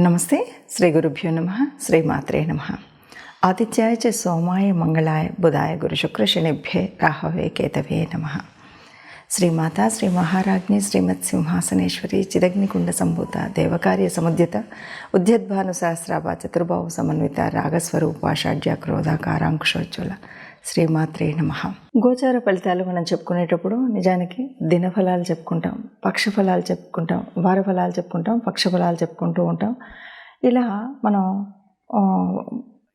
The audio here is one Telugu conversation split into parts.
నమస్తే. శ్రీ గురుభ్యో నమ. శ్రీమాత్రే నమ. ఆదిత్యాయ చ సోమాయ మంగళాయ బుధాయ గురు శుక్ర శనిభ్యే రాహవే కేతవే నమ. శ్రీమాత శ్రీ మహారాజ్ఞి శ్రీమత్ సింహాసనేశ్వరి చిదగ్నికుండ సంభూత దేవకార్య సముద్యత ఉద్యద్భాను సహస్రాభ చతుర్భావ సమన్విత రాగస్వరూప షడ్జ క్రోధాకారాంకుశోజ్వల శ్రీమాత్రే నమ. గోచార ఫలితాలు మనం చెప్పుకునేటప్పుడు నిజానికి దినఫలాలు చెప్పుకుంటాం, పక్షఫలాలు చెప్పుకుంటాం, వార ఫలాలు చెప్పుకుంటాం, పక్షఫలాలు చెప్పుకుంటూ ఉంటాం. ఇలా మనం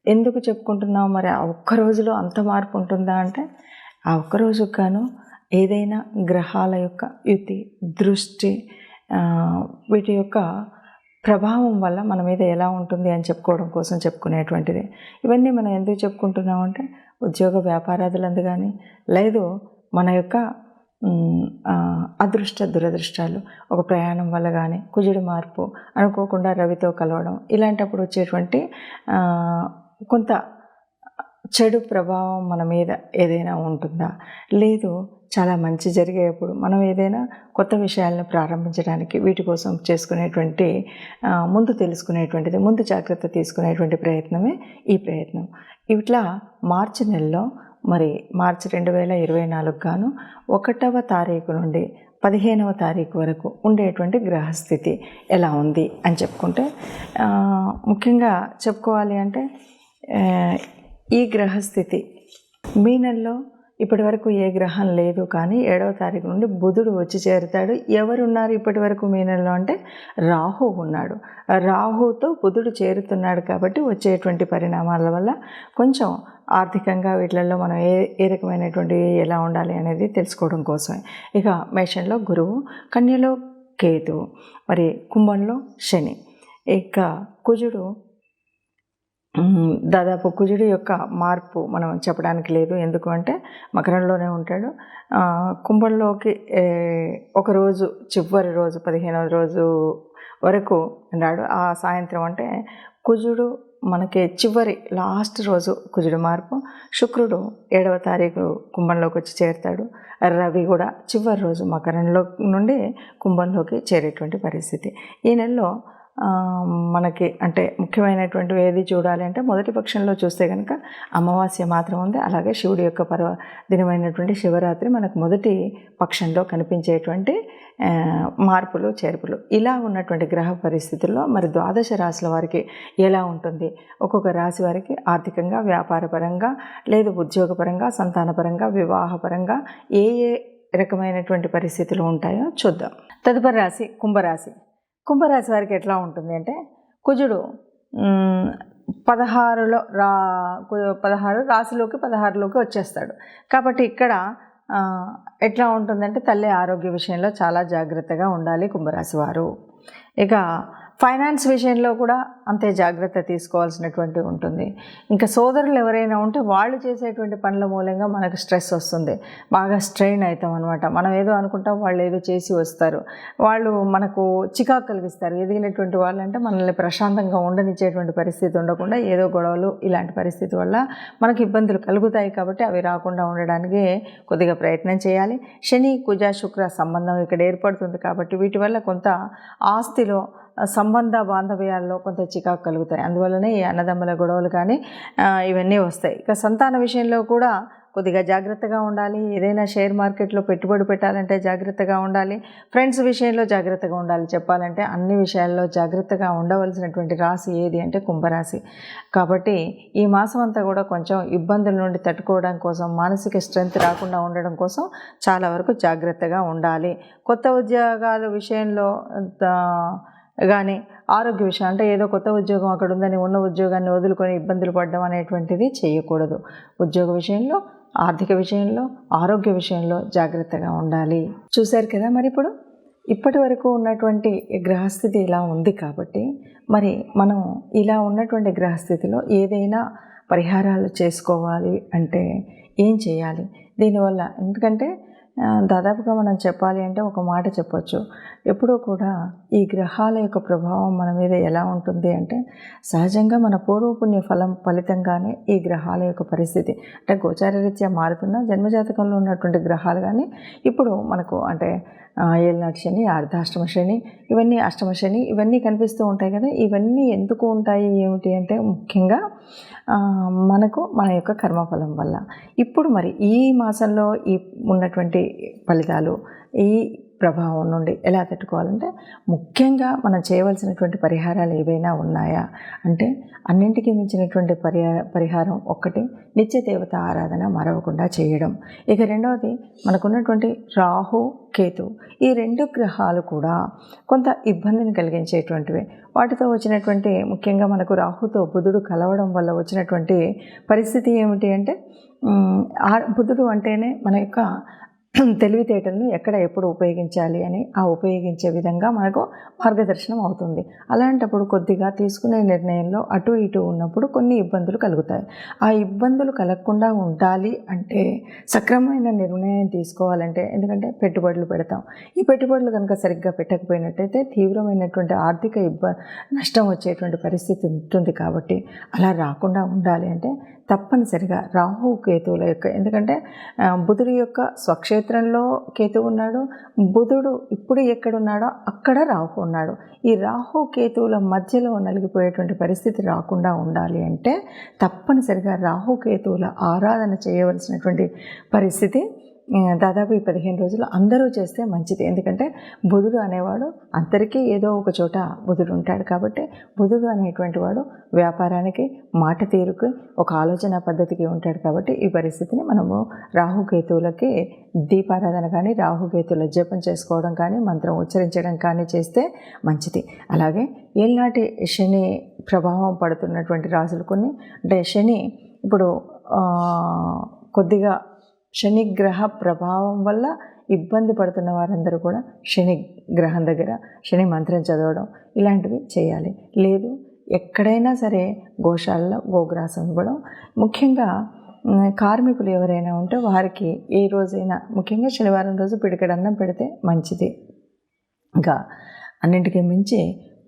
ఎందుకు చెప్పుకుంటున్నాం? మరి ఆ ఒక్క రోజులో అంత మార్పు ఉంటుందా అంటే, ఆ ఒక్క రోజుకు గాను ఏదైనా గ్రహాల యొక్క యుతి, దృష్టి, వీటి యొక్క ప్రభావం వల్ల మన మీద ఎలా ఉంటుంది అని చెప్పుకోవడం కోసం చెప్పుకునేటువంటిది. ఇవన్నీ మనం ఎందుకు చెప్పుకుంటున్నామంటే, ఉద్యోగ వ్యాపారాదులందు కానీ, లేదు మన యొక్క అదృష్ట దురదృష్టాలు, ఒక ప్రయాణం వల్ల కానీ, కుజుడి మార్పు, అనుకోకుండా రవితో కలవడం, ఇలాంటప్పుడు వచ్చేటువంటి కొంత చెడు ప్రభావం మన మీద ఏదైనా ఉంటుందా? లేదు చాలా మంచి జరిగేప్పుడు మనం ఏదైనా కొత్త విషయాలను ప్రారంభించడానికి వీటి కోసం చేసుకునేటువంటి ముందు తెలుసుకునేటువంటిది, ముందు జాగ్రత్త తీసుకునేటువంటి ప్రయత్నమే ఈ ప్రయత్నం. ఇట్లా మార్చి నెలలో మరి మార్చి 2024 గాను 1వ తారీఖు నుండి 15వ తారీఖు వరకు ఉండేటువంటి గ్రహస్థితి ఎలా ఉంది అని చెప్పుకుంటే, ముఖ్యంగా చెప్పుకోవాలి అంటే ఈ గ్రహస్థితి మీనంలో ఇప్పటి వరకు ఏ గ్రహం లేదు, కానీ 7వ తారీఖు నుండి బుధుడు వచ్చి చేరుతాడు. ఎవరున్నారు ఇప్పటి వరకు మీనంలో అంటే రాహు ఉన్నాడు. రాహుతో బుధుడు చేరుతున్నాడు కాబట్టి వచ్చేటువంటి పరిణామాల వల్ల కొంచెం ఆర్థికంగా వీటిలలో మనం ఏ రకమైనటువంటి ఎలా ఉండాలి అనేది తెలుసుకోవడం కోసమే. ఇక మేషంలో గురువు, కన్యలో కేతువు, మరి కుంభంలో శని. ఇక కుజుడు దాదాపు కుజుడి యొక్క మార్పు మనం చెప్పడానికి లేదు. ఎందుకు అంటే మకరంలోనే ఉంటాడు. కుంభంలోకి ఒకరోజు చివరి రోజు 15వ రోజు వరకు ఉన్నాడు. ఆ సాయంత్రం అంటే కుజుడు మనకి చివరి లాస్ట్ రోజు కుజుడు మార్పు. శుక్రుడు 7వ తారీఖు కుంభంలోకి వచ్చి చేరుతాడు. రవి కూడా చివరి రోజు మకరంలో నుండి కుంభంలోకి చేరేటువంటి పరిస్థితి. ఈ నెలలో మనకి అంటే ముఖ్యమైనటువంటివి ఏది చూడాలి అంటే, మొదటి పక్షంలో చూస్తే కనుక అమావాస్య మాత్రం ఉంది. అలాగే శివుడి యొక్క దినమైనటువంటి శివరాత్రి మనకు మొదటి పక్షంలో కనిపించేటువంటి మార్పులు చేర్పులు. ఇలా ఉన్నటువంటి గ్రహ పరిస్థితుల్లో మరి ద్వాదశ రాశుల వారికి ఎలా ఉంటుంది, ఒక్కొక్క రాశి వారికి ఆర్థికంగా, వ్యాపారపరంగా, లేదు ఉద్యోగపరంగా, సంతానపరంగా, వివాహపరంగా ఏ రకమైనటువంటి పరిస్థితులు ఉంటాయో చూద్దాం. తదుపరి రాశి కుంభరాశి. కుంభరాశి వారికి ఎట్లా ఉంటుంది అంటే, కుజుడు 16 రాశిలోకి 16లోకి వచ్చేస్తాడు. కాబట్టి ఇక్కడ ఎట్లా ఉంటుందంటే, తల్లి ఆరోగ్య విషయంలో చాలా జాగ్రత్తగా ఉండాలి కుంభరాశి వారు. ఇక ఫైనాన్స్ విషయంలో కూడా అంతే జాగ్రత్త తీసుకోవాల్సినటువంటి ఉంటుంది. ఇంకా సోదరులు ఎవరైనా ఉంటే వాళ్ళు చేసేటువంటి పనుల మూలంగా మనకు స్ట్రెస్ వస్తుంది, బాగా స్ట్రెయిన్ అవుతాం అనమాట. మనం ఏదో అనుకుంటాం, వాళ్ళు ఏదో చేసి వస్తారు, వాళ్ళు మనకు చికాకు కలిగిస్తారు. ఎదిగినటువంటి వాళ్ళంటే మనల్ని ప్రశాంతంగా ఉండనిచ్చేటువంటి పరిస్థితి ఉండకుండా ఏదో గొడవలు, ఇలాంటి పరిస్థితి వల్ల మనకు ఇబ్బందులు కలుగుతాయి. కాబట్టి అవి రాకుండా ఉండడానికి కొద్దిగా ప్రయత్నం చేయాలి. శని కుజ శుక్ర సంబంధం ఇక్కడ ఏర్పడుతుంది కాబట్టి వీటి వల్ల కొంత ఆస్తిలో, సంబంధ బాంధవ్యాల్లో కొంత చికాకు కలుగుతాయి. అందువల్లనే ఈ అన్నదమ్ముల గొడవలు కానీ ఇవన్నీ వస్తాయి. ఇక సంతాన విషయంలో కూడా కొద్దిగా జాగ్రత్తగా ఉండాలి. ఏదైనా షేర్ మార్కెట్లో పెట్టుబడి పెట్టాలంటే జాగ్రత్తగా ఉండాలి. ఫ్రెండ్స్ విషయంలో జాగ్రత్తగా ఉండాలి. చెప్పాలంటే అన్ని విషయాల్లో జాగ్రత్తగా ఉండవలసినటువంటి రాశి ఏది అంటే కుంభరాశి. కాబట్టి ఈ మాసం అంతా కూడా కొంచెం ఇబ్బందుల నుండి తట్టుకోవడం కోసం, మానసిక స్ట్రెంత్ రాకుండా ఉండడం కోసం చాలా వరకు జాగ్రత్తగా ఉండాలి. కొత్త ఉద్యోగాల విషయంలో కానీ, ఆరోగ్య విషయం అంటే ఏదో కొత్త ఉద్యోగం అక్కడ ఉందని ఉన్న ఉద్యోగాన్ని వదులుకొని ఇబ్బందులు పడడం అనేటువంటిది చేయకూడదు. ఉద్యోగ విషయంలో, ఆర్థిక విషయంలో, ఆరోగ్య విషయంలో జాగ్రత్తగా ఉండాలి. చూశారు కదా. మరి ఇప్పటి వరకు ఉన్నటువంటి గ్రహస్థితి ఇలా ఉంది కాబట్టి మరి మనం ఇలా ఉన్నటువంటి గ్రహస్థితిలో ఏదైనా పరిహారాలు చేసుకోవాలి అంటే ఏం చేయాలి దీనివల్ల? ఎందుకంటే దాదాపుగా మనం చెప్పాలి అంటే ఒక మాట చెప్పొచ్చు, ఎప్పుడూ కూడా ఈ గ్రహాల యొక్క ప్రభావం మన మీద ఎలా ఉంటుంది అంటే, సహజంగా మన పూర్వపుణ్య ఫలితంగానే ఈ గ్రహాల యొక్క పరిస్థితి అంటే గోచారరీత్యా మారుతున్న జన్మజాతకంలో ఉన్నటువంటి గ్రహాలు కానీ ఇప్పుడు మనకు అంటే ఏలినాటి శని, అర్ధాష్టమ శని, ఇవన్నీ అష్టమ శని, ఇవన్నీ కనిపిస్తూ ఉంటాయి కదా. ఇవన్నీ ఎందుకు ఉంటాయి ఏమిటి అంటే ముఖ్యంగా మనకు మన యొక్క కర్మఫలం వల్ల. ఇప్పుడు మరి ఈ మాసంలో ఈ ఉన్నటువంటి ఫలితాలు ఈ ప్రభావం నుండి ఎలా తట్టుకోవాలంటే, ముఖ్యంగా మనం చేయవలసినటువంటి పరిహారాలు ఏవైనా ఉన్నాయా అంటే, అన్నింటికీ మించినటువంటి పరిహారం ఒక్కటి నిత్య దేవత ఆరాధన మరవకుండా చేయడం. ఇక రెండవది మనకున్నటువంటి రాహు కేతు, ఈ 2 గ్రహాలు కూడా కొంత ఇబ్బందిని కలిగించేటువంటివి. వాటితో వచ్చినటువంటి ముఖ్యంగా మనకు రాహుతో బుధుడు కలవడం వల్ల వచ్చినటువంటి పరిస్థితి ఏమిటి అంటే, బుధుడు అంటేనే మన యొక్క తెలివితేటలను ఎక్కడ ఎప్పుడు ఉపయోగించాలి అని ఆ ఉపయోగించే విధంగా మనకు మార్గదర్శనం అవుతుంది. అలాంటప్పుడు కొద్దిగా తీసుకునే నిర్ణయంలో అటు ఇటు ఉన్నప్పుడు కొన్ని ఇబ్బందులు కలుగుతాయి. ఆ ఇబ్బందులు కలగకుండా ఉండాలి అంటే సక్రమమైన నిర్ణయం తీసుకోవాలంటే, ఎందుకంటే పెట్టుబడులు పెడతాం, ఈ పెట్టుబడులు కనుక సరిగ్గా పెట్టకపోయినట్టయితే తీవ్రమైనటువంటి ఆర్థిక నష్టం వచ్చేటువంటి పరిస్థితి ఉంటుంది. కాబట్టి అలా రాకుండా ఉండాలి అంటే తప్పనిసరిగా రాహు కేతువుల యొక్క, ఎందుకంటే బుధుడి యొక్క స్వక్షేత్రంలో కేతువు ఉన్నాడు, బుధుడు ఇప్పుడు ఎక్కడున్నాడో అక్కడ రాహు ఉన్నాడు. ఈ రాహు కేతువుల మధ్యలో నలిగిపోయేటువంటి పరిస్థితి రాకుండా ఉండాలి అంటే తప్పనిసరిగా రాహు కేతువుల ఆరాధన చేయవలసినటువంటి పరిస్థితి దాదాపు ఈ 15 రోజులు అందరూ చేస్తే మంచిది. ఎందుకంటే బుధుడు అనేవాడు అందరికీ ఏదో ఒక చోట బుధుడు ఉంటాడు. కాబట్టి బుధుడు అనేటువంటి వాడు వ్యాపారానికి, మాట తీరుకు, ఒక ఆలోచన పద్ధతికి ఉంటాడు. కాబట్టి ఈ పరిస్థితిని మనము రాహుకేతువులకి దీపారాధన కానీ, రాహుకేతువుల జపం చేసుకోవడం కానీ, మంత్రం ఉచ్చరించడం కానీ చేస్తే మంచిది. అలాగే ఏళ్ళనాటి శని ప్రభావం పడుతున్నటువంటి రాశులు కొన్ని, అంటే శని ఇప్పుడు కొద్దిగా శనిగ్రహ ప్రభావం వల్ల ఇబ్బంది పడుతున్న వారందరూ కూడా శని గ్రహం దగ్గర శని మంత్రం చదవడం ఇలాంటివి చేయాలి. లేదు ఎక్కడైనా సరే గోశాలలో గోగ్రాసం ఇవ్వడం. ముఖ్యంగా కార్మికులు ఎవరైనా ఉంటే వారికి ఏ రోజైనా, ముఖ్యంగా శనివారం రోజు పిడికెడు అన్నం పెడితే మంచిది. ఇంకా అన్నింటికీ మించి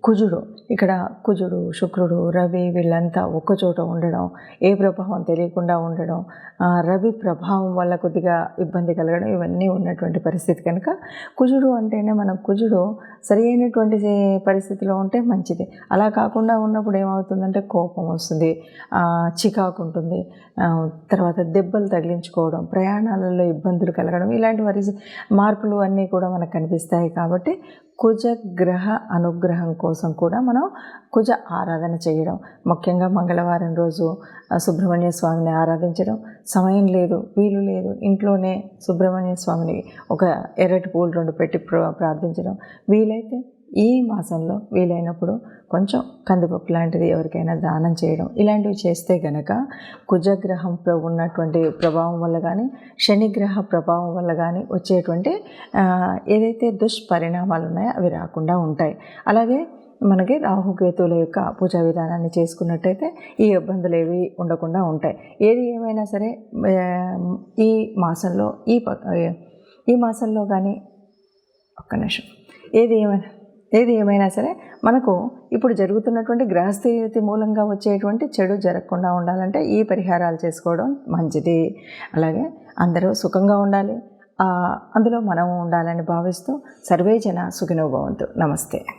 కుజుడు, ఇక్కడ కుజుడు, శుక్రుడు, రవి వీళ్ళంతా ఒక్కచోట ఉండడం, ఏ ప్రభావం తెలియకుండా ఉండడం, రవి ప్రభావం వల్ల కొద్దిగా ఇబ్బంది కలగడం, ఇవన్నీ ఉన్నటువంటి పరిస్థితి కనుక కుజుడు అంటేనే మనం కుజుడు సరి అయినటువంటి పరిస్థితిలో ఉంటే మంచిది. అలా కాకుండా ఉన్నప్పుడు ఏమవుతుందంటే కోపం వస్తుంది, చికాకు ఉంటుంది, తర్వాత దెబ్బలు తగిలించుకోవడం, ప్రయాణాలలో ఇబ్బందులు కలగడం, ఇలాంటి మార్పులు అన్నీ కూడా మనకు కనిపిస్తాయి. కాబట్టి కుజగ్రహ అనుగ్రహం కోసం కూడా మనం కుజ ఆరాధన చేయడం, ముఖ్యంగా మంగళవారం రోజు సుబ్రహ్మణ్య స్వామిని ఆరాధించడం. సమయం లేదు, వీలు లేదు, ఇంట్లోనే సుబ్రహ్మణ్య స్వామిని ఒక ఎర్రటి పూలు 2 పెట్టి ప్రార్థించడం. వీలైతే ఈ మాసంలో వీలైనప్పుడు కొంచెం కందిపప్పు లాంటిది ఎవరికైనా దానం చేయడం, ఇలాంటివి చేస్తే గనక కుజగ్రహం ఉన్నటువంటి ప్రభావం వల్ల కానీ, శనిగ్రహ ప్రభావం వల్ల కానీ వచ్చేటువంటి ఏదైతే దుష్పరిణామాలు ఉన్నాయో అవి రాకుండా ఉంటాయి. అలాగే మనకి రాహుకేతువుల యొక్క పూజా విధానాన్ని చేసుకున్నట్టయితే ఈ ఇబ్బందులు ఏవి ఉండకుండా ఉంటాయి. ఏది ఏమైనా సరే ఈ మాసంలో ఈ మాసంలో కానీ ఒక్క నిమిషం ఏది ఏమైనా సరే మనకు ఇప్పుడు జరుగుతున్నటువంటి గ్రహస్థితి మూలంగా వచ్చేటువంటి చెడు జరగకుండా ఉండాలంటే ఈ పరిహారాలు చేసుకోవడం మంచిది. అలాగే అందరూ సుఖంగా ఉండాలి, అందులో మనం ఉండాలని భావిస్తూ సర్వే జన సుఖినో భవంతు. నమస్తే.